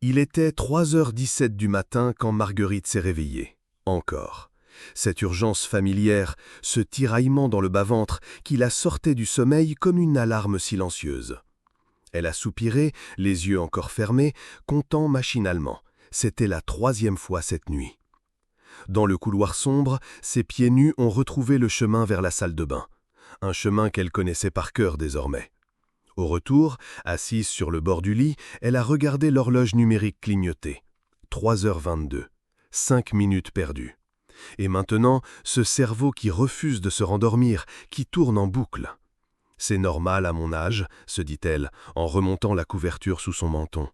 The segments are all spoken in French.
Il était 3h17 du matin quand Marguerite s'est réveillée. Encore. Cette urgence familière, ce tiraillement dans le bas-ventre qui la sortait du sommeil comme une alarme silencieuse. Elle a soupiré, les yeux encore fermés, comptant machinalement. C'était la 3e fois cette nuit. Dans le couloir sombre, ses pieds nus ont retrouvé le chemin vers la salle de bain. Un chemin qu'elle connaissait par cœur désormais. Au retour, assise sur le bord du lit, elle a regardé l'horloge numérique clignoter. 3h22. 5 minutes perdues. Et maintenant, ce cerveau qui refuse de se rendormir, qui tourne en boucle. C'est normal à mon âge, se dit-elle, en remontant la couverture sous son menton.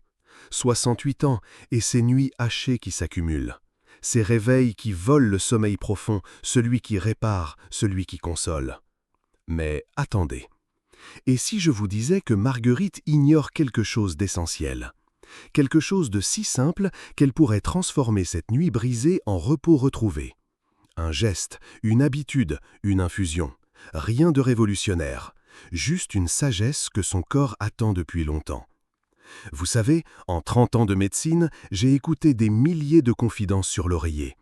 68 ans, et ces nuits hachées qui s'accumulent. Ces réveils qui volent le sommeil profond, celui qui répare, celui qui console. Mais attendez. Et si je vous disais que Marguerite ignore quelque chose d'essentiel? Quelque chose de si simple qu'elle pourrait transformer cette nuit brisée en repos retrouvé. Un geste, une habitude, une infusion. Rien de révolutionnaire. Juste une sagesse que son corps attend depuis longtemps. Vous savez, en 30 ans de médecine, j'ai écouté des milliers de confidences sur l'oreiller.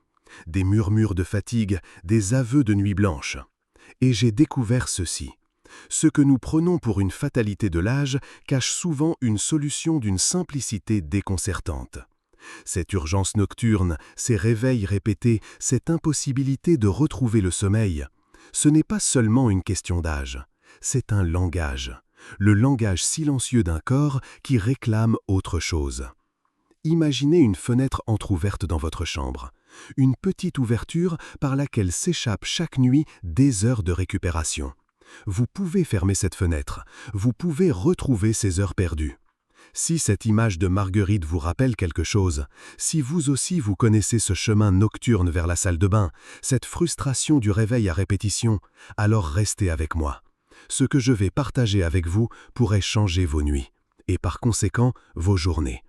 Des murmures de fatigue, des aveux de nuit blanche. Et j'ai découvert ceci. Ce que nous prenons pour une fatalité de l'âge cache souvent une solution d'une simplicité déconcertante. Cette urgence nocturne, ces réveils répétés, cette impossibilité de retrouver le sommeil, ce n'est pas seulement une question d'âge, c'est un langage, le langage silencieux d'un corps qui réclame autre chose. Imaginez une fenêtre entr'ouverte dans votre chambre, une petite ouverture par laquelle s'échappent chaque nuit des heures de récupération. Vous pouvez fermer cette fenêtre, vous pouvez retrouver ces heures perdues. Si cette image de Marguerite vous rappelle quelque chose, si vous aussi vous connaissez ce chemin nocturne vers la salle de bain, cette frustration du réveil à répétition, alors restez avec moi. Ce que je vais partager avec vous pourrait changer vos nuits, et par conséquent vos journées.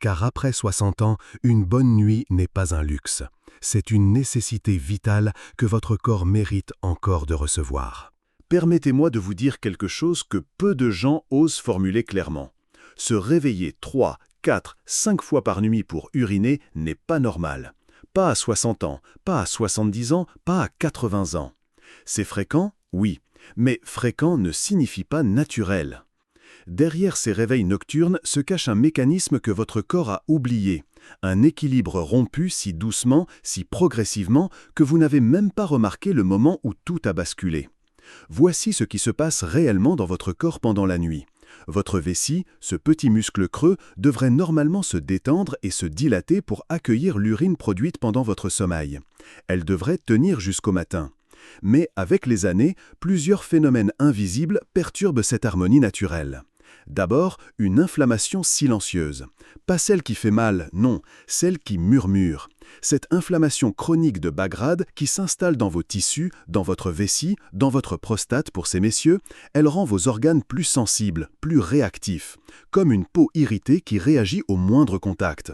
Car après 60 ans, une bonne nuit n'est pas un luxe. C'est une nécessité vitale que votre corps mérite encore de recevoir. Permettez-moi de vous dire quelque chose que peu de gens osent formuler clairement. Se réveiller 3, 4, 5 fois par nuit pour uriner n'est pas normal. Pas à 60 ans, pas à 70 ans, pas à 80 ans. C'est fréquent? Oui. Mais fréquent ne signifie pas naturel. Derrière ces réveils nocturnes se cache un mécanisme que votre corps a oublié. Un équilibre rompu si doucement, si progressivement, que vous n'avez même pas remarqué le moment où tout a basculé. Voici ce qui se passe réellement dans votre corps pendant la nuit. Votre vessie, ce petit muscle creux, devrait normalement se détendre et se dilater pour accueillir l'urine produite pendant votre sommeil. Elle devrait tenir jusqu'au matin. Mais avec les années, plusieurs phénomènes invisibles perturbent cette harmonie naturelle. D'abord, une inflammation silencieuse. Pas celle qui fait mal, non, celle qui murmure. Cette inflammation chronique de bas grade qui s'installe dans vos tissus, dans votre vessie, dans votre prostate pour ces messieurs, elle rend vos organes plus sensibles, plus réactifs, comme une peau irritée qui réagit au moindre contact.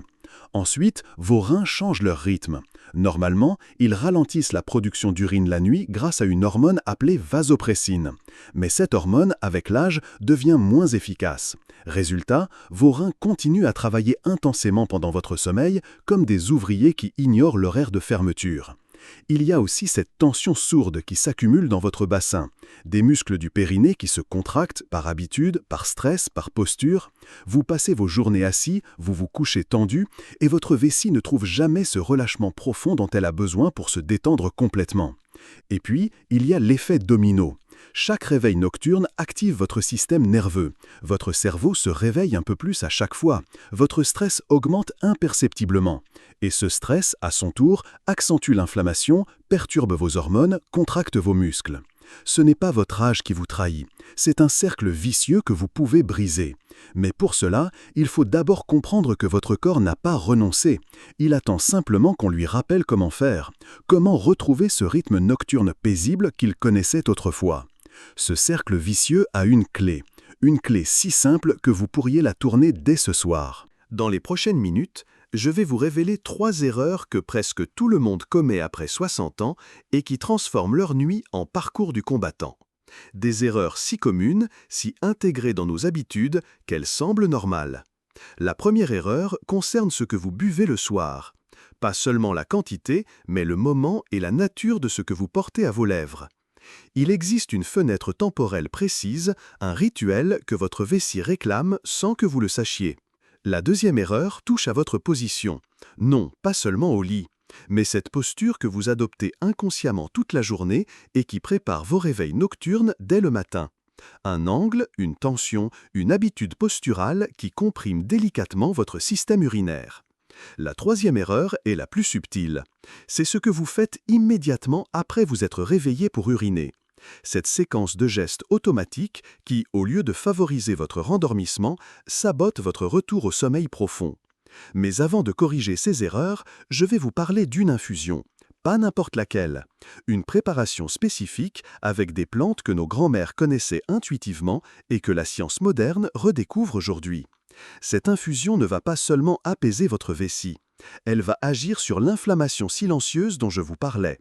Ensuite, vos reins changent leur rythme. Normalement, ils ralentissent la production d'urine la nuit grâce à une hormone appelée vasopressine. Mais cette hormone, avec l'âge, devient moins efficace. Résultat, vos reins continuent à travailler intensément pendant votre sommeil, comme des ouvriers qui ignorent l'horaire de fermeture. Il y a aussi cette tension sourde qui s'accumule dans votre bassin, des muscles du périnée qui se contractent par habitude, par stress, par posture. Vous passez vos journées assis, vous vous couchez tendu, et votre vessie ne trouve jamais ce relâchement profond dont elle a besoin pour se détendre complètement. Et puis, il y a l'effet domino. Chaque réveil nocturne active votre système nerveux. Votre cerveau se réveille un peu plus à chaque fois. Votre stress augmente imperceptiblement. Et ce stress, à son tour, accentue l'inflammation, perturbe vos hormones, contracte vos muscles. Ce n'est pas votre âge qui vous trahit. C'est un cercle vicieux que vous pouvez briser. Mais pour cela, il faut d'abord comprendre que votre corps n'a pas renoncé. Il attend simplement qu'on lui rappelle comment faire. Comment retrouver ce rythme nocturne paisible qu'il connaissait autrefois. Ce cercle vicieux a une clé si simple que vous pourriez la tourner dès ce soir. Dans les prochaines minutes, je vais vous révéler 3 erreurs que presque tout le monde commet après 60 ans et qui transforment leur nuit en parcours du combattant. Des erreurs si communes, si intégrées dans nos habitudes, qu'elles semblent normales. La première erreur concerne ce que vous buvez le soir. Pas seulement la quantité, mais le moment et la nature de ce que vous portez à vos lèvres. Il existe une fenêtre temporelle précise, un rituel que votre vessie réclame sans que vous le sachiez. La deuxième erreur touche à votre position. Non, pas seulement au lit, mais cette posture que vous adoptez inconsciemment toute la journée et qui prépare vos réveils nocturnes dès le matin. Un angle, une tension, une habitude posturale qui comprime délicatement votre système urinaire. La troisième erreur est la plus subtile. C'est ce que vous faites immédiatement après vous être réveillé pour uriner. Cette séquence de gestes automatiques qui, au lieu de favoriser votre rendormissement, sabote votre retour au sommeil profond. Mais avant de corriger ces erreurs, je vais vous parler d'une infusion. Pas n'importe laquelle. Une préparation spécifique avec des plantes que nos grands-mères connaissaient intuitivement et que la science moderne redécouvre aujourd'hui. Cette infusion ne va pas seulement apaiser votre vessie. Elle va agir sur l'inflammation silencieuse dont je vous parlais.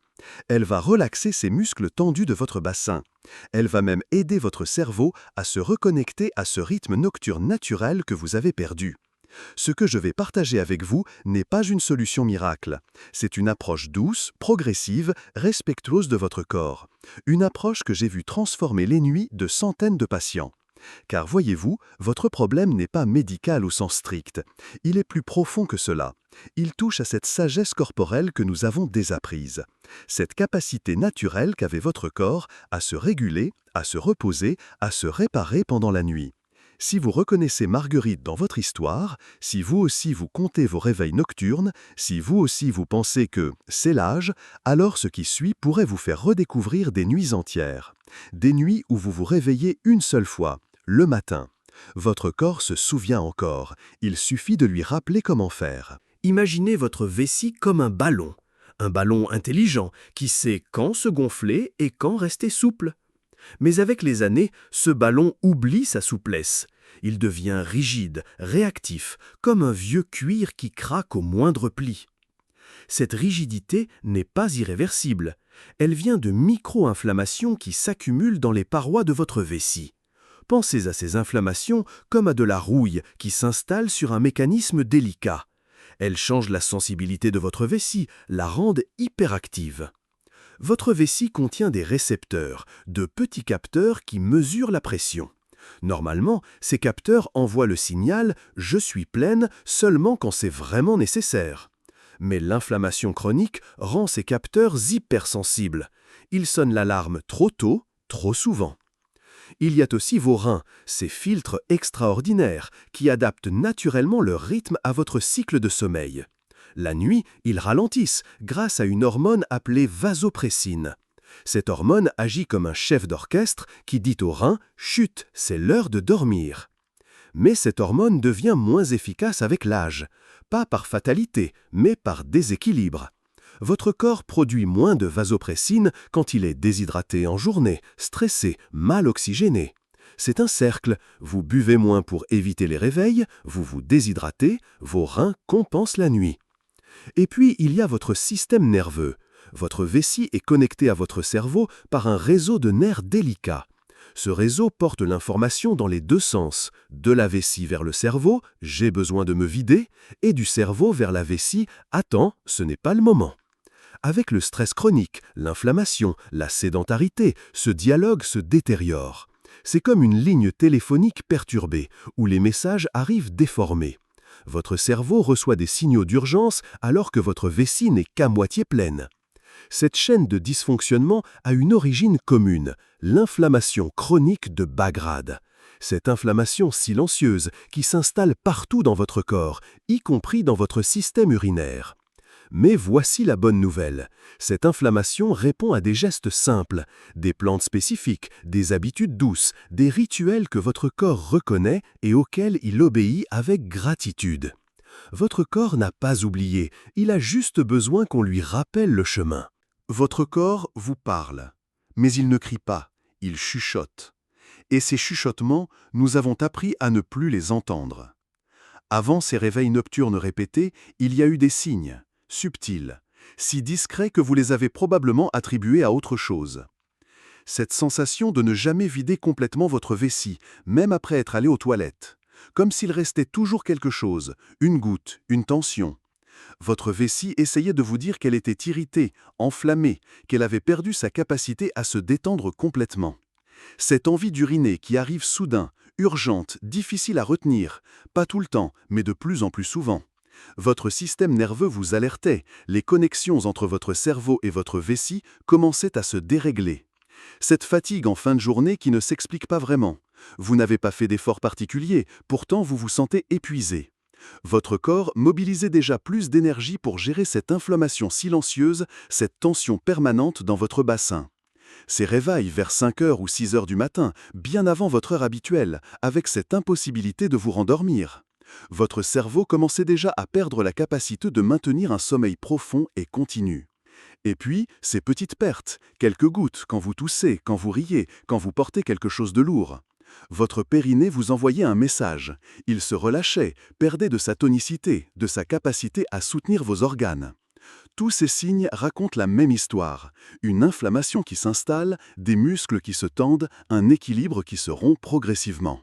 Elle va relaxer ces muscles tendus de votre bassin. Elle va même aider votre cerveau à se reconnecter à ce rythme nocturne naturel que vous avez perdu. Ce que je vais partager avec vous n'est pas une solution miracle. C'est une approche douce, progressive, respectueuse de votre corps. Une approche que j'ai vue transformer les nuits de centaines de patients. Car voyez-vous, votre problème n'est pas médical au sens strict. Il est plus profond que cela. Il touche à cette sagesse corporelle que nous avons désapprise. Cette capacité naturelle qu'avait votre corps à se réguler, à se reposer, à se réparer pendant la nuit. Si vous reconnaissez Marguerite dans votre histoire, si vous aussi vous comptez vos réveils nocturnes, si vous aussi vous pensez que c'est l'âge, alors ce qui suit pourrait vous faire redécouvrir des nuits entières. Des nuits où vous vous réveillez une seule fois, le matin. Votre corps se souvient encore, il suffit de lui rappeler comment faire. Imaginez votre vessie comme un ballon intelligent qui sait quand se gonfler et quand rester souple. Mais avec les années, ce ballon oublie sa souplesse. Il devient rigide, réactif, comme un vieux cuir qui craque au moindre pli. Cette rigidité n'est pas irréversible. Elle vient de micro-inflammations qui s'accumulent dans les parois de votre vessie. Pensez à ces inflammations comme à de la rouille qui s'installe sur un mécanisme délicat. Elles changent la sensibilité de votre vessie, la rendent hyperactive. Votre vessie contient des récepteurs, de petits capteurs qui mesurent la pression. Normalement, ces capteurs envoient le signal « je suis pleine » seulement quand c'est vraiment nécessaire. Mais l'inflammation chronique rend ces capteurs hypersensibles. Ils sonnent l'alarme trop tôt, trop souvent. Il y a aussi vos reins, ces filtres extraordinaires qui adaptent naturellement leur rythme à votre cycle de sommeil. La nuit, ils ralentissent grâce à une hormone appelée vasopressine. Cette hormone agit comme un chef d'orchestre qui dit aux reins « chut, c'est l'heure de dormir ». Mais cette hormone devient moins efficace avec l'âge, pas par fatalité, mais par déséquilibre. Votre corps produit moins de vasopressine quand il est déshydraté en journée, stressé, mal oxygéné. C'est un cercle, vous buvez moins pour éviter les réveils, vous vous déshydratez, vos reins compensent la nuit. Et puis, il y a votre système nerveux. Votre vessie est connectée à votre cerveau par un réseau de nerfs délicats. Ce réseau porte l'information dans les deux sens, de la vessie vers le cerveau, « j'ai besoin de me vider », et du cerveau vers la vessie, « attends, ce n'est pas le moment ». Avec le stress chronique, l'inflammation, la sédentarité, ce dialogue se détériore. C'est comme une ligne téléphonique perturbée, où les messages arrivent déformés. Votre cerveau reçoit des signaux d'urgence alors que votre vessie n'est qu'à moitié pleine. Cette chaîne de dysfonctionnement a une origine commune, l'inflammation chronique de bas grade. Cette inflammation silencieuse qui s'installe partout dans votre corps, y compris dans votre système urinaire. Mais voici la bonne nouvelle. Cette inflammation répond à des gestes simples, des plantes spécifiques, des habitudes douces, des rituels que votre corps reconnaît et auxquels il obéit avec gratitude. Votre corps n'a pas oublié, il a juste besoin qu'on lui rappelle le chemin. Votre corps vous parle, mais il ne crie pas, il chuchote. Et ces chuchotements, nous avons appris à ne plus les entendre. Avant ces réveils nocturnes répétés, il y a eu des signes, subtils, si discrets que vous les avez probablement attribués à autre chose. Cette sensation de ne jamais vider complètement votre vessie, même après être allé aux toilettes. comme s'il restait toujours quelque chose, une goutte, une tension. Votre vessie essayait de vous dire qu'elle était irritée, enflammée, qu'elle avait perdu sa capacité à se détendre complètement. Cette envie d'uriner qui arrive soudain, urgente, difficile à retenir, pas tout le temps, mais de plus en plus souvent. Votre système nerveux vous alertait, les connexions entre votre cerveau et votre vessie commençaient à se dérégler. Cette fatigue en fin de journée qui ne s'explique pas vraiment. Vous n'avez pas fait d'efforts particuliers, pourtant vous vous sentez épuisé. Votre corps mobilisait déjà plus d'énergie pour gérer cette inflammation silencieuse, cette tension permanente dans votre bassin. Ces réveils vers 5 heures ou 6 heures du matin, bien avant votre heure habituelle, avec cette impossibilité de vous rendormir. Votre cerveau commençait déjà à perdre la capacité de maintenir un sommeil profond et continu. Et puis, ces petites pertes, quelques gouttes quand vous toussez, quand vous riez, quand vous portez quelque chose de lourd. Votre périnée vous envoyait un message. Il se relâchait, perdait de sa tonicité, de sa capacité à soutenir vos organes. Tous ces signes racontent la même histoire. Une inflammation qui s'installe, des muscles qui se tendent, un équilibre qui se rompt progressivement.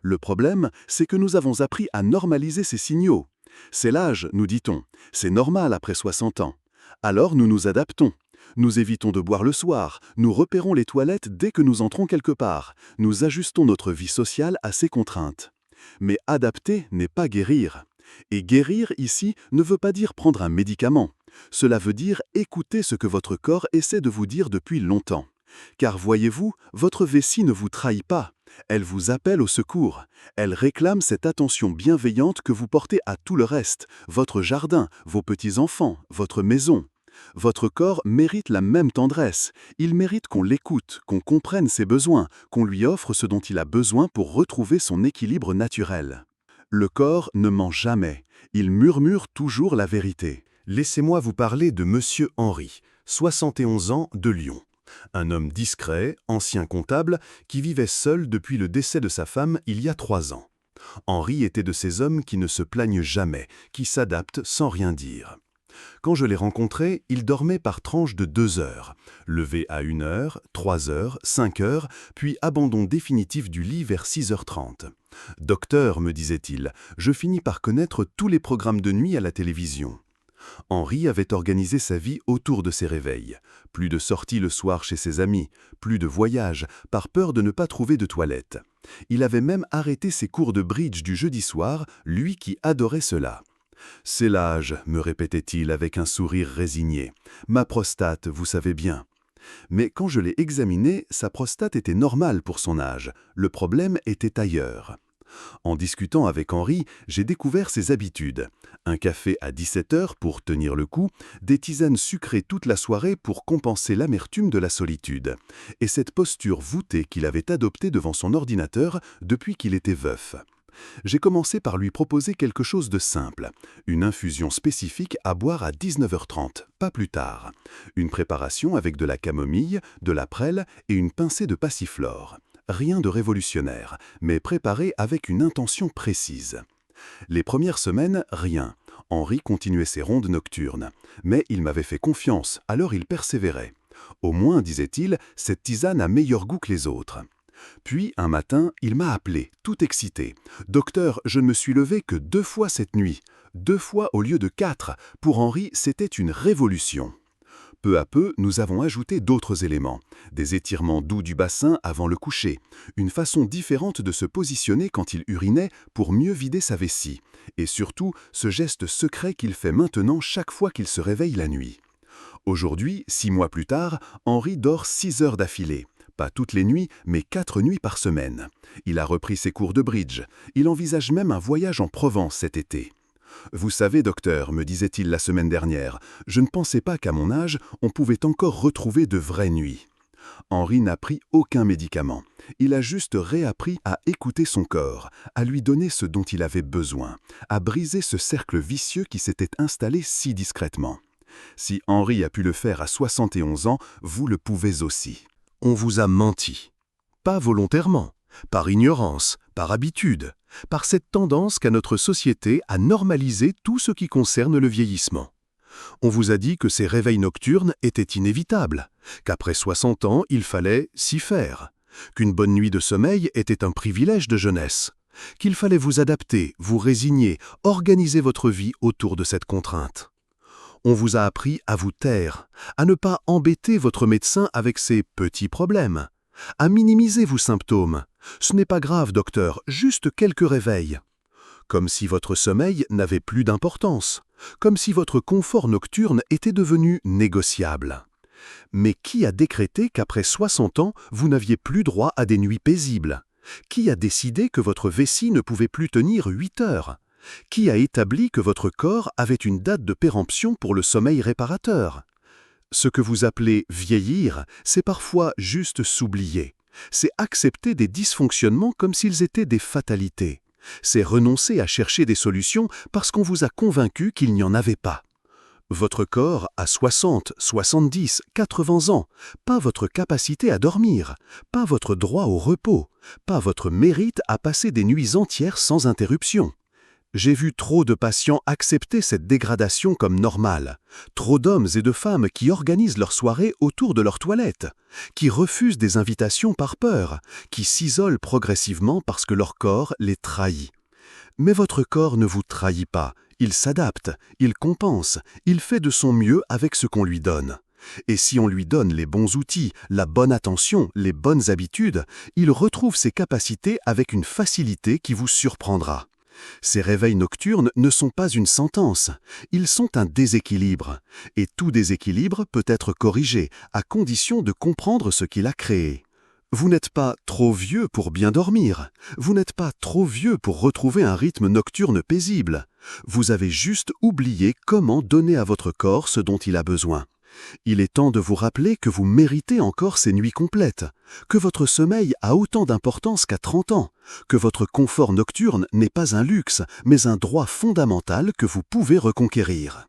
Le problème, c'est que nous avons appris à normaliser ces signaux. C'est l'âge, nous dit-on. C'est normal après 60 ans. Alors nous nous adaptons. Nous évitons de boire le soir, nous repérons les toilettes dès que nous entrons quelque part, nous ajustons notre vie sociale à ces contraintes. Mais adapter n'est pas guérir. Et guérir ici ne veut pas dire prendre un médicament. Cela veut dire écouter ce que votre corps essaie de vous dire depuis longtemps. Car voyez-vous, votre vessie ne vous trahit pas. Elle vous appelle au secours. Elle réclame cette attention bienveillante que vous portez à tout le reste, votre jardin, vos petits-enfants, votre maison. Votre corps mérite la même tendresse. Il mérite qu'on l'écoute, qu'on comprenne ses besoins, qu'on lui offre ce dont il a besoin pour retrouver son équilibre naturel. Le corps ne ment jamais. Il murmure toujours la vérité. Laissez-moi vous parler de Monsieur Henri, 71 ans, de Lyon. Un homme discret, ancien comptable, qui vivait seul depuis le décès de sa femme il y a 3 ans. Henri était de ces hommes qui ne se plaignent jamais, qui s'adaptent sans rien dire. Quand je l'ai rencontré, il dormait par tranches de 2 heures, levé à 1 heure, 3 heures, 5 heures, puis abandon définitif du lit vers 6h30. « Docteur, me disait-il, je finis par connaître tous les programmes de nuit à la télévision. » Henri avait organisé sa vie autour de ses réveils. Plus de sorties le soir chez ses amis, plus de voyages, par peur de ne pas trouver de toilette. Il avait même arrêté ses cours de bridge du jeudi soir, lui qui adorait cela. « C'est l'âge, me répétait-il avec un sourire résigné. Ma prostate, vous savez bien. » Mais quand je l'ai examiné, sa prostate était normale pour son âge. Le problème était ailleurs. En discutant avec Henri, j'ai découvert ses habitudes. Un café à 17h pour tenir le coup, des tisanes sucrées toute la soirée pour compenser l'amertume de la solitude, et cette posture voûtée qu'il avait adoptée devant son ordinateur depuis qu'il était veuf. J'ai commencé par lui proposer quelque chose de simple, une infusion spécifique à boire à 19h30, pas plus tard. Une préparation avec de la camomille, de la prêle et une pincée de passiflore. Rien de révolutionnaire, mais préparé avec une intention précise. Les premières semaines, rien. Henri continuait ses rondes nocturnes. Mais il m'avait fait confiance, alors il persévérait. Au moins, disait-il, cette tisane a meilleur goût que les autres. Puis, un matin, il m'a appelé, tout excité. « Docteur, je ne me suis levé que 2 fois cette nuit. 2 fois au lieu de 4. Pour Henri, c'était une révolution. » Peu à peu, nous avons ajouté d'autres éléments. Des étirements doux du bassin avant le coucher. Une façon différente de se positionner quand il urinait pour mieux vider sa vessie. Et surtout, ce geste secret qu'il fait maintenant chaque fois qu'il se réveille la nuit. Aujourd'hui, 6 mois plus tard, Henri dort 6 heures d'affilée. Pas toutes les nuits, mais 4 nuits par semaine. Il a repris ses cours de bridge. Il envisage même un voyage en Provence cet été. « Vous savez, docteur, me disait-il la semaine dernière, je ne pensais pas qu'à mon âge, on pouvait encore retrouver de vraies nuits. » Henri n'a pris aucun médicament. Il a juste réappris à écouter son corps, à lui donner ce dont il avait besoin, à briser ce cercle vicieux qui s'était installé si discrètement. Si Henri a pu le faire à 71 ans, vous le pouvez aussi. On vous a menti. Pas volontairement, par ignorance, par habitude, par cette tendance qu'a notre société à normaliser tout ce qui concerne le vieillissement. On vous a dit que ces réveils nocturnes étaient inévitables, qu'après 60 ans, il fallait s'y faire, qu'une bonne nuit de sommeil était un privilège de jeunesse. qu'il fallait vous adapter, vous résigner, organiser votre vie autour de cette contrainte. On vous a appris à vous taire, à ne pas embêter votre médecin avec ses petits problèmes, à minimiser vos symptômes. Ce n'est pas grave, docteur, juste quelques réveils. Comme si votre sommeil n'avait plus d'importance, comme si votre confort nocturne était devenu négociable. Mais qui a décrété qu'après 60 ans, vous n'aviez plus droit à des nuits paisibles? Qui a décidé que votre vessie ne pouvait plus tenir 8 heures? Qui a établi que votre corps avait une date de péremption pour le sommeil réparateur? Ce que vous appelez vieillir, c'est parfois juste s'oublier. C'est accepter des dysfonctionnements comme s'ils étaient des fatalités. C'est renoncer à chercher des solutions parce qu'on vous a convaincu qu'il n'y en avait pas. Votre corps a 60, 70, 80 ans, pas votre capacité à dormir, pas votre droit au repos, pas votre mérite à passer des nuits entières sans interruption. J'ai vu trop de patients accepter cette dégradation comme normale, trop d'hommes et de femmes qui organisent leurs soirées autour de leur toilette, qui refusent des invitations par peur, qui s'isolent progressivement parce que leur corps les trahit. Mais votre corps ne vous trahit pas, il s'adapte, il compense, il fait de son mieux avec ce qu'on lui donne. Et si on lui donne les bons outils, la bonne attention, les bonnes habitudes, il retrouve ses capacités avec une facilité qui vous surprendra. Ces réveils nocturnes ne sont pas une sentence, ils sont un déséquilibre. Et tout déséquilibre peut être corrigé, à condition de comprendre ce qu'il a créé. Vous n'êtes pas trop vieux pour bien dormir, vous n'êtes pas trop vieux pour retrouver un rythme nocturne paisible. Vous avez juste oublié comment donner à votre corps ce dont il a besoin. Il est temps de vous rappeler que vous méritez encore ces nuits complètes, que votre sommeil a autant d'importance qu'à 30 ans, que votre confort nocturne n'est pas un luxe, mais un droit fondamental que vous pouvez reconquérir.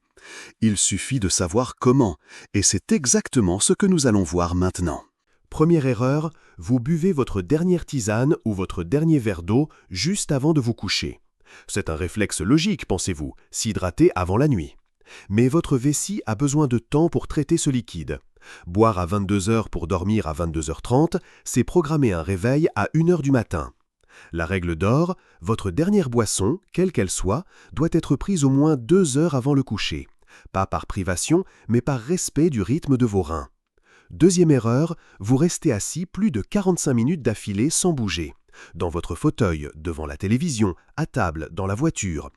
Il suffit de savoir comment, et c'est exactement ce que nous allons voir maintenant. Première erreur, vous buvez votre dernière tisane ou votre dernier verre d'eau juste avant de vous coucher. C'est un réflexe logique, pensez-vous, s'hydrater avant la nuit. Mais votre vessie a besoin de temps pour traiter ce liquide. Boire à 22 heures pour dormir à 22h30, c'est programmer un réveil à 1 heure du matin. La règle d'or, votre dernière boisson, quelle qu'elle soit, doit être prise au moins 2 heures avant le coucher. Pas par privation, mais par respect du rythme de vos reins. Deuxième erreur, vous restez assis plus de 45 minutes d'affilée sans bouger. Dans votre fauteuil, devant la télévision, à table, dans la voiture.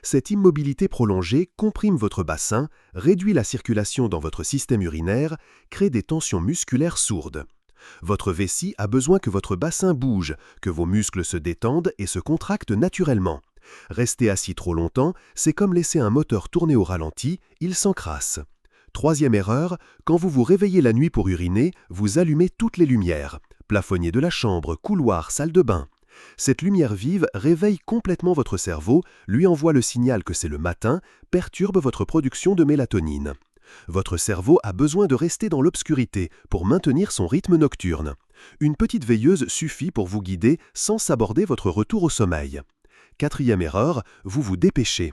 Cette immobilité prolongée comprime votre bassin, réduit la circulation dans votre système urinaire, crée des tensions musculaires sourdes. Votre vessie a besoin que votre bassin bouge, que vos muscles se détendent et se contractent naturellement. Rester assis trop longtemps, c'est comme laisser un moteur tourner au ralenti, il s'encrasse. Troisième erreur, quand vous vous réveillez la nuit pour uriner, vous allumez toutes les lumières. Plafonnier de la chambre, couloir, salle de bain. Cette lumière vive réveille complètement votre cerveau, lui envoie le signal que c'est le matin, perturbe votre production de mélatonine. Votre cerveau a besoin de rester dans l'obscurité pour maintenir son rythme nocturne. Une petite veilleuse suffit pour vous guider sans saborder votre retour au sommeil. Quatrième erreur, vous vous dépêchez.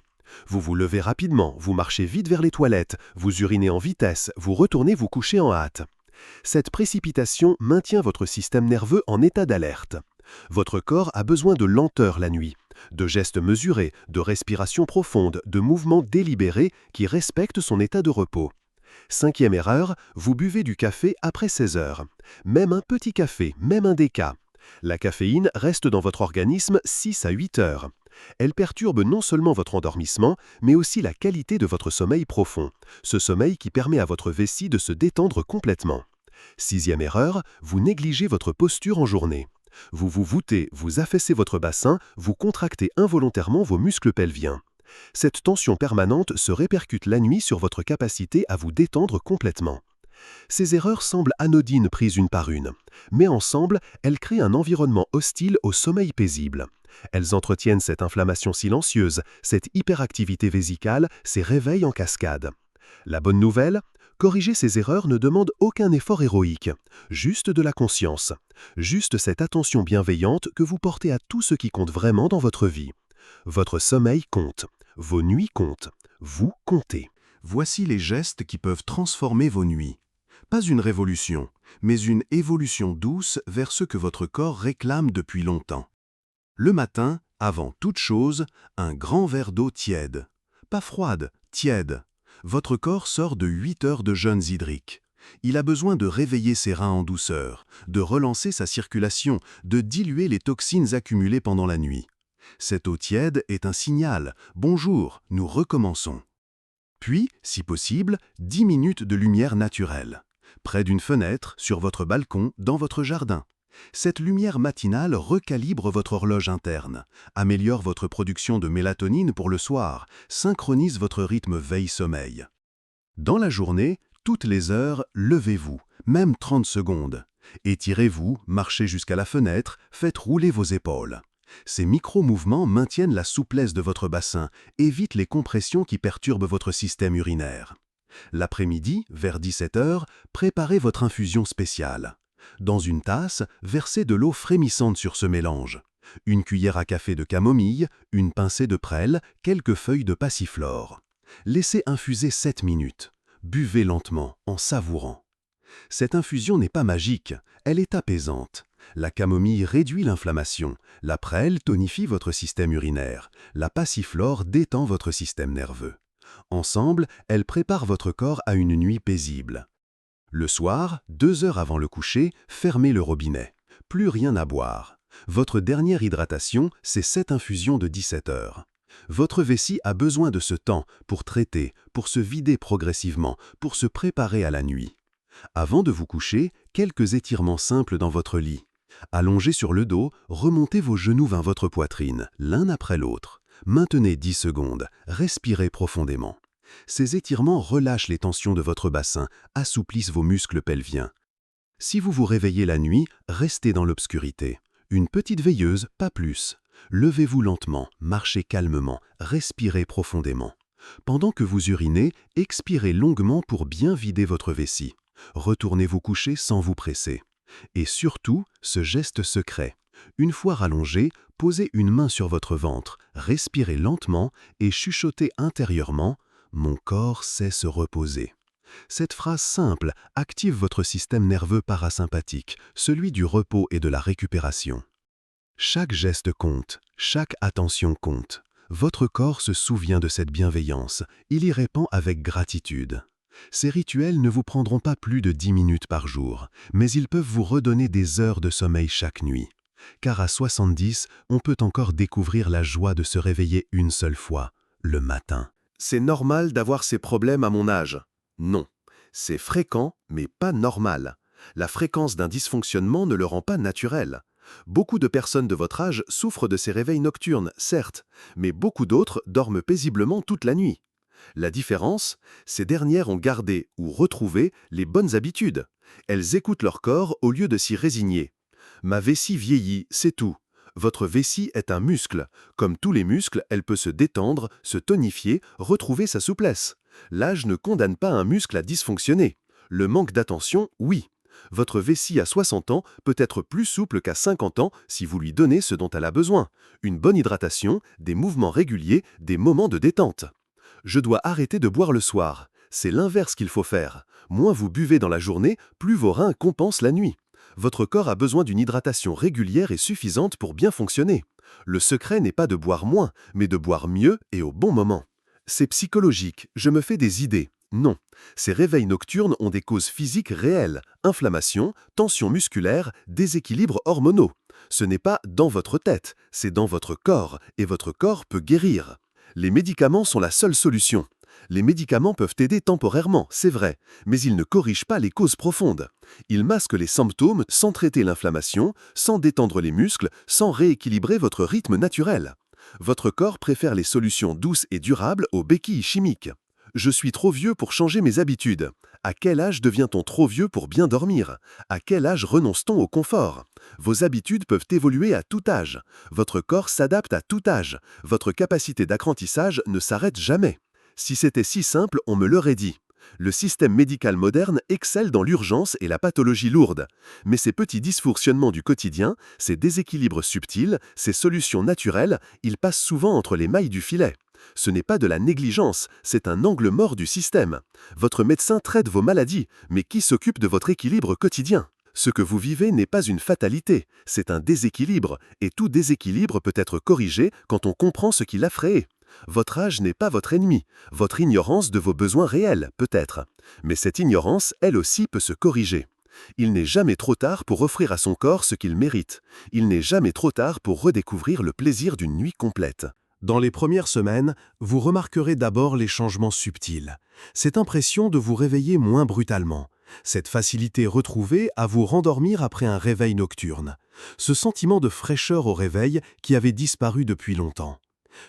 Vous vous levez rapidement, vous marchez vite vers les toilettes, vous urinez en vitesse, vous retournez vous coucher en hâte. Cette précipitation maintient votre système nerveux en état d'alerte. Votre corps a besoin de lenteur la nuit, de gestes mesurés, de respiration profonde, de mouvements délibérés qui respectent son état de repos. Cinquième erreur, vous buvez du café après 16 heures. Même un petit café, même un déca. La caféine reste dans votre organisme 6 à 8 heures. Elle perturbe non seulement votre endormissement, mais aussi la qualité de votre sommeil profond, ce sommeil qui permet à votre vessie de se détendre complètement. Sixième erreur, vous négligez votre posture en journée. Vous vous voûtez, vous affaissez votre bassin, vous contractez involontairement vos muscles pelviens. Cette tension permanente se répercute la nuit sur votre capacité à vous détendre complètement. Ces erreurs semblent anodines prises une par une, mais ensemble, elles créent un environnement hostile au sommeil paisible. Elles entretiennent cette inflammation silencieuse, cette hyperactivité vésicale, ces réveils en cascade. La bonne nouvelle ? Corriger ces erreurs ne demande aucun effort héroïque, juste de la conscience, juste cette attention bienveillante que vous portez à tout ce qui compte vraiment dans votre vie. Votre sommeil compte, vos nuits comptent, vous comptez. Voici les gestes qui peuvent transformer vos nuits. Pas une révolution, mais une évolution douce vers ce que votre corps réclame depuis longtemps. Le matin, avant toute chose, un grand verre d'eau tiède. Pas froide, tiède. Votre corps sort de 8 heures de jeûne hydrique. Il a besoin de réveiller ses reins en douceur, de relancer sa circulation, de diluer les toxines accumulées pendant la nuit. Cette eau tiède est un signal. Bonjour, nous recommençons. Puis, si possible, 10 minutes de lumière naturelle. Près d'une fenêtre, sur votre balcon, dans votre jardin. Cette lumière matinale recalibre votre horloge interne, améliore votre production de mélatonine pour le soir, synchronise votre rythme veille-sommeil. Dans la journée, toutes les heures, levez-vous, même 30 secondes. Étirez-vous, marchez jusqu'à la fenêtre, faites rouler vos épaules. Ces micro-mouvements maintiennent la souplesse de votre bassin, évitent les compressions qui perturbent votre système urinaire. L'après-midi, vers 17 heures, préparez votre infusion spéciale. Dans une tasse, versez de l'eau frémissante sur ce mélange. Une cuillère à café de camomille, une pincée de prêle, quelques feuilles de passiflore. Laissez infuser 7 minutes. Buvez lentement, en savourant. Cette infusion n'est pas magique, elle est apaisante. La camomille réduit l'inflammation, la prêle tonifie votre système urinaire, la passiflore détend votre système nerveux. Ensemble, elles préparent votre corps à une nuit paisible. Le soir, 2 heures avant le coucher, fermez le robinet. Plus rien à boire. Votre dernière hydratation, c'est cette infusion de 17 heures. Votre vessie a besoin de ce temps pour traiter, pour se vider progressivement, pour se préparer à la nuit. Avant de vous coucher, quelques étirements simples dans votre lit. Allongez sur le dos, remontez vos genoux vers votre poitrine, l'un après l'autre. Maintenez 10 secondes, respirez profondément. Ces étirements relâchent les tensions de votre bassin, assouplissent vos muscles pelviens. Si vous vous réveillez la nuit, restez dans l'obscurité. Une petite veilleuse, pas plus. Levez-vous lentement, marchez calmement, respirez profondément. Pendant que vous urinez, expirez longuement pour bien vider votre vessie. Retournez vous coucher sans vous presser. Et surtout, ce geste secret. Une fois rallongé, posez une main sur votre ventre, respirez lentement et chuchotez intérieurement « Mon corps sait se reposer ». Cette phrase simple active votre système nerveux parasympathique, celui du repos et de la récupération. Chaque geste compte, chaque attention compte. Votre corps se souvient de cette bienveillance, il y répond avec gratitude. Ces rituels ne vous prendront pas plus de 10 minutes par jour, mais ils peuvent vous redonner des heures de sommeil chaque nuit. Car à 70, on peut encore découvrir la joie de se réveiller une seule fois, le matin. C'est normal d'avoir ces problèmes à mon âge. Non. C'est fréquent, mais pas normal. La fréquence d'un dysfonctionnement ne le rend pas naturel. Beaucoup de personnes de votre âge souffrent de ces réveils nocturnes, certes, mais beaucoup d'autres dorment paisiblement toute la nuit. La différence, ces dernières ont gardé ou retrouvé les bonnes habitudes. Elles écoutent leur corps au lieu de s'y résigner. Ma vessie vieillit, c'est tout. Votre vessie est un muscle. Comme tous les muscles, elle peut se détendre, se tonifier, retrouver sa souplesse. L'âge ne condamne pas un muscle à dysfonctionner. Le manque d'attention, oui. Votre vessie à 60 ans peut être plus souple qu'à 50 ans si vous lui donnez ce dont elle a besoin. Une bonne hydratation, des mouvements réguliers, des moments de détente. Je dois arrêter de boire le soir. C'est l'inverse qu'il faut faire. Moins vous buvez dans la journée, plus vos reins compensent la nuit. Votre corps a besoin d'une hydratation régulière et suffisante pour bien fonctionner. Le secret n'est pas de boire moins, mais de boire mieux et au bon moment. C'est psychologique, je me fais des idées. Non, ces réveils nocturnes ont des causes physiques réelles, inflammation, tension musculaire, déséquilibres hormonaux. Ce n'est pas dans votre tête, c'est dans votre corps, et votre corps peut guérir. Les médicaments sont la seule solution. Les médicaments peuvent aider temporairement, c'est vrai, mais ils ne corrigent pas les causes profondes. Ils masquent les symptômes sans traiter l'inflammation, sans détendre les muscles, sans rééquilibrer votre rythme naturel. Votre corps préfère les solutions douces et durables aux béquilles chimiques. Je suis trop vieux pour changer mes habitudes. À quel âge devient-on trop vieux pour bien dormir? À quel âge renonce-t-on au confort? Vos habitudes peuvent évoluer à tout âge. Votre corps s'adapte à tout âge. Votre capacité d'apprentissage ne s'arrête jamais. Si c'était si simple, on me l'aurait dit. Le système médical moderne excelle dans l'urgence et la pathologie lourde. Mais ces petits dysfonctionnements du quotidien, ces déséquilibres subtils, ces solutions naturelles, ils passent souvent entre les mailles du filet. Ce n'est pas de la négligence, c'est un angle mort du système. Votre médecin traite vos maladies, mais qui s'occupe de votre équilibre quotidien? Ce que vous vivez n'est pas une fatalité, c'est un déséquilibre, et tout déséquilibre peut être corrigé quand on comprend ce qui l'a créé. Votre âge n'est pas votre ennemi, votre ignorance de vos besoins réels, peut-être. Mais cette ignorance, elle aussi, peut se corriger. Il n'est jamais trop tard pour offrir à son corps ce qu'il mérite. Il n'est jamais trop tard pour redécouvrir le plaisir d'une nuit complète. Dans les premières semaines, vous remarquerez d'abord les changements subtils. Cette impression de vous réveiller moins brutalement. Cette facilité retrouvée à vous rendormir après un réveil nocturne. Ce sentiment de fraîcheur au réveil qui avait disparu depuis longtemps.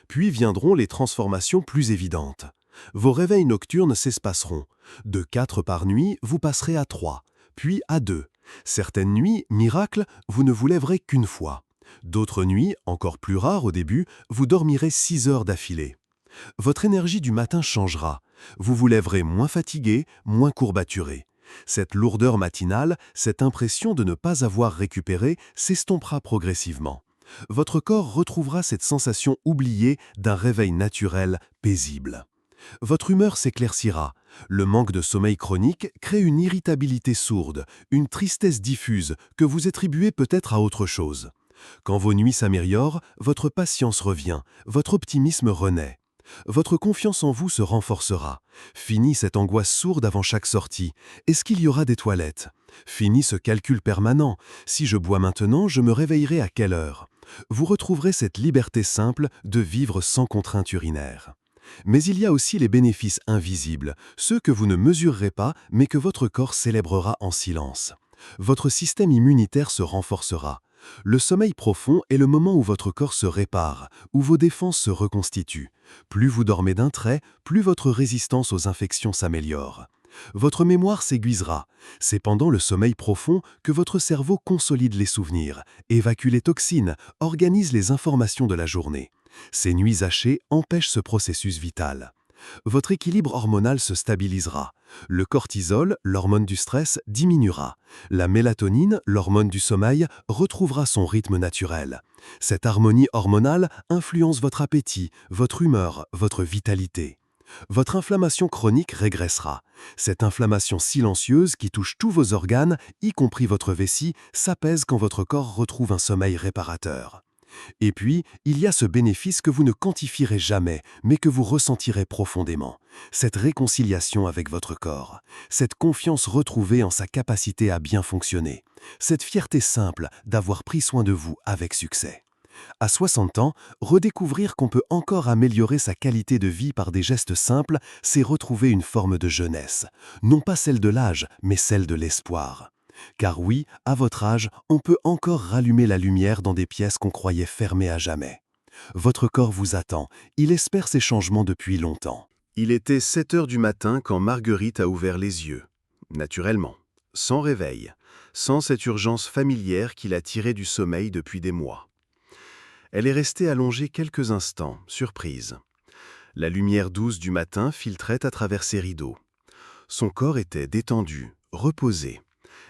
Puis viendront les transformations plus évidentes. Vos réveils nocturnes s'espaceront. De 4 par nuit, vous passerez à 3, puis à 2. Certaines nuits, miracle, vous ne vous lèverez qu'une fois. D'autres nuits, encore plus rares au début, vous dormirez 6 heures d'affilée. Votre énergie du matin changera. Vous vous lèverez moins fatigué, moins courbaturé. Cette lourdeur matinale, cette impression de ne pas avoir récupéré, s'estompera progressivement. Votre corps retrouvera cette sensation oubliée d'un réveil naturel, paisible. Votre humeur s'éclaircira. Le manque de sommeil chronique crée une irritabilité sourde, une tristesse diffuse que vous attribuez peut-être à autre chose. Quand vos nuits s'améliorent, votre patience revient, votre optimisme renaît. Votre confiance en vous se renforcera. Fini cette angoisse sourde avant chaque sortie. Est-ce qu'il y aura des toilettes? Fini ce calcul permanent. Si je bois maintenant, je me réveillerai à quelle heure? Vous retrouverez cette liberté simple de vivre sans contrainte urinaire. Mais il y a aussi les bénéfices invisibles, ceux que vous ne mesurerez pas, mais que votre corps célébrera en silence. Votre système immunitaire se renforcera. Le sommeil profond est le moment où votre corps se répare, où vos défenses se reconstituent. Plus vous dormez d'un trait, plus votre résistance aux infections s'améliore. Votre mémoire s'aiguisera. C'est pendant le sommeil profond que votre cerveau consolide les souvenirs, évacue les toxines, organise les informations de la journée. Ces nuits hachées empêchent ce processus vital. Votre équilibre hormonal se stabilisera. Le cortisol, l'hormone du stress, diminuera. La mélatonine, l'hormone du sommeil, retrouvera son rythme naturel. Cette harmonie hormonale influence votre appétit, votre humeur, votre vitalité. Votre inflammation chronique régressera. Cette inflammation silencieuse qui touche tous vos organes, y compris votre vessie, s'apaise quand votre corps retrouve un sommeil réparateur. Et puis, il y a ce bénéfice que vous ne quantifierez jamais, mais que vous ressentirez profondément. Cette réconciliation avec votre corps, cette confiance retrouvée en sa capacité à bien fonctionner, cette fierté simple d'avoir pris soin de vous avec succès. À 60 ans, redécouvrir qu'on peut encore améliorer sa qualité de vie par des gestes simples, c'est retrouver une forme de jeunesse. Non pas celle de l'âge, mais celle de l'espoir. Car oui, à votre âge, on peut encore rallumer la lumière dans des pièces qu'on croyait fermées à jamais. Votre corps vous attend, il espère ces changements depuis longtemps. Il était 7 heures du matin quand Marguerite a ouvert les yeux. Naturellement, sans réveil, sans cette urgence familière qui l'a tirée du sommeil depuis des mois. Elle est restée allongée quelques instants, surprise. La lumière douce du matin filtrait à travers ses rideaux. Son corps était détendu, reposé.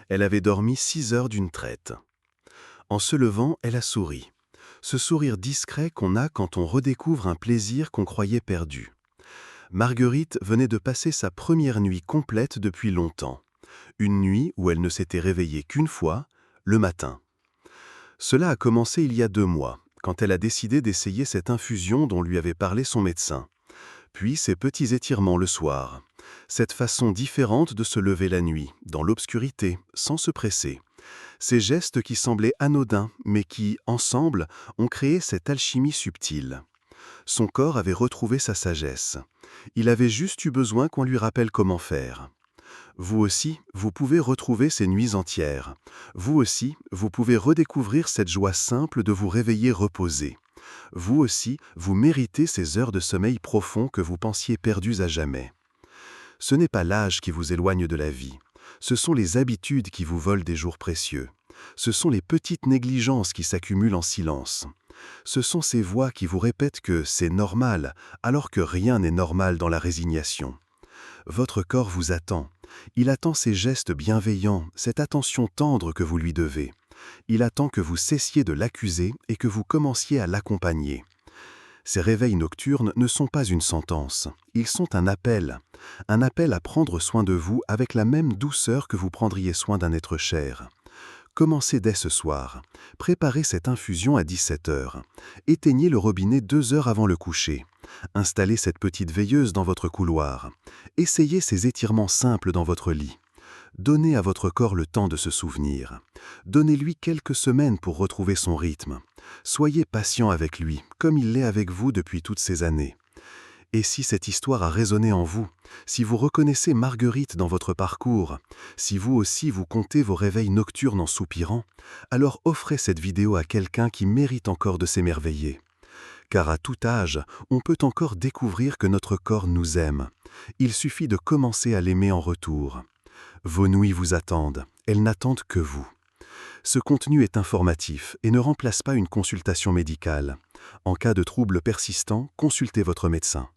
Elle avait dormi 6 heures d'une traite. En se levant, elle a souri. Ce sourire discret qu'on a quand on redécouvre un plaisir qu'on croyait perdu. Marguerite venait de passer sa première nuit complète depuis longtemps. Une nuit où elle ne s'était réveillée qu'une fois, le matin. Cela a commencé il y a 2 mois, quand elle a décidé d'essayer cette infusion dont lui avait parlé son médecin. Puis ces petits étirements le soir. Cette façon différente de se lever la nuit, dans l'obscurité, sans se presser. Ces gestes qui semblaient anodins, mais qui, ensemble, ont créé cette alchimie subtile. Son corps avait retrouvé sa sagesse. Il avait juste eu besoin qu'on lui rappelle comment faire. Vous aussi, vous pouvez retrouver ces nuits entières. Vous aussi, vous pouvez redécouvrir cette joie simple de vous réveiller reposé. Vous aussi, vous méritez ces heures de sommeil profond que vous pensiez perdues à jamais. Ce n'est pas l'âge qui vous éloigne de la vie. Ce sont les habitudes qui vous volent des jours précieux. Ce sont les petites négligences qui s'accumulent en silence. Ce sont ces voix qui vous répètent que c'est normal, alors que rien n'est normal dans la résignation. Votre corps vous attend. Il attend ces gestes bienveillants, cette attention tendre que vous lui devez. Il attend que vous cessiez de l'accuser et que vous commenciez à l'accompagner. Ces réveils nocturnes ne sont pas une sentence, ils sont un appel à prendre soin de vous avec la même douceur que vous prendriez soin d'un être cher. Commencez dès ce soir. Préparez cette infusion à 17 heures. Éteignez le robinet 2 heures avant le coucher. Installez cette petite veilleuse dans votre couloir. Essayez ces étirements simples dans votre lit. Donnez à votre corps le temps de se souvenir. Donnez-lui quelques semaines pour retrouver son rythme. Soyez patient avec lui, comme il l'est avec vous depuis toutes ces années. Et si cette histoire a résonné en vous, si vous reconnaissez Marguerite dans votre parcours, si vous aussi vous comptez vos réveils nocturnes en soupirant, alors offrez cette vidéo à quelqu'un qui mérite encore de s'émerveiller. Car à tout âge, on peut encore découvrir que notre corps nous aime. Il suffit de commencer à l'aimer en retour. Vos nuits vous attendent, elles n'attendent que vous. Ce contenu est informatif et ne remplace pas une consultation médicale. En cas de troubles persistants, consultez votre médecin.